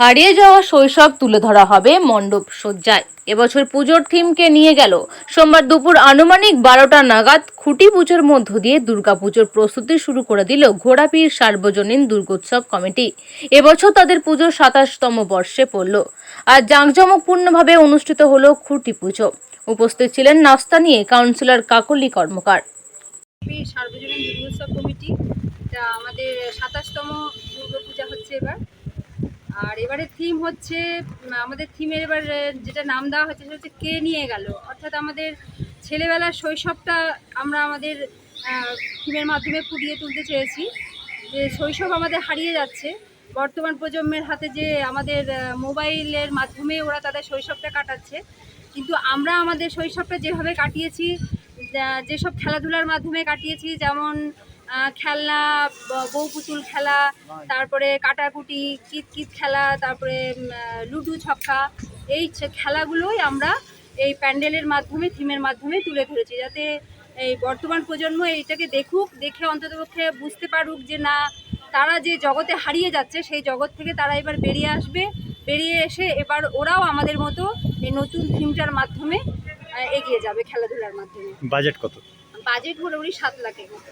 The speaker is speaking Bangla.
হারিয়ে যাওয়া শৈশব তুলে ধরা হবে মণ্ডপ সজ্জায়। এবছর পুজোর থিমকে নিয়ে গেল সোমবার দুপুর আনুমানিক 12টা নাগাদ খুঁটি পুজোর মধ্য দিয়ে দুর্গাপুজোর প্রস্তুতি শুরু করে দিল ঘোড়াপীর সার্বজনীন দুর্গোৎসব কমিটি। এবছর তাদের পুজোর 27তম বর্ষে পড়ল। আর জাঁকজমকপূর্ণভাবে অনুষ্ঠিত হলো খুঁটি পুজো। উপস্থিত ছিলেন নাস্তা নিয়ে কাউন্সিলর কাকলি কর্মকার। সার্বজনীন দুর্গোৎসব কমিটি, এটা আমাদের 27তম দুর্গাপূজা হচ্ছে এবার। আর এবারে থিম হচ্ছে, আমাদের থিমের এবার যেটা নাম দেওয়া হচ্ছে সেটা হচ্ছে কে নিয়ে গেল। অর্থাৎ আমাদের ছেলেবেলার শৈশবটা আমরা আমাদের থিমের মাধ্যমে ফুটিয়ে তুলতে চেয়েছি। যে শৈশব আমাদের হারিয়ে যাচ্ছে, বর্তমান প্রজন্মের হাতে যে আমাদের মোবাইলের মাধ্যমে ওরা তাদের শৈশবটা কাটাচ্ছে, কিন্তু আমরা আমাদের শৈশবটা যেভাবে কাটিয়েছি, যেসব খেলাধুলার মাধ্যমে কাটিয়েছি, যেমন খেলনা, বউ পুতুল খেলা, তারপরে কাটাকুটি, কিতকিত খেলা, তারপরে লুডু ছক্কা, এই খেলাগুলোই আমরা এই প্যান্ডেলের মাধ্যমে, থিমের মাধ্যমে তুলে ধরেছি, যাতে এই বর্তমান প্রজন্ম এইটাকে দেখুক, দেখে অন্ততপক্ষে বুঝতে পারুক যে না, তারা যে জগতে হারিয়ে যাচ্ছে সেই জগৎ থেকে তারা এবার বেরিয়ে আসবে। বেরিয়ে এসে এবার ওরাও আমাদের মতো এই নতুন থিমটার মাধ্যমে এগিয়ে যাবে খেলাধুলার মাধ্যমে। বাজেট কত? বাজেট মোটামুটি 7 লাখের মতো।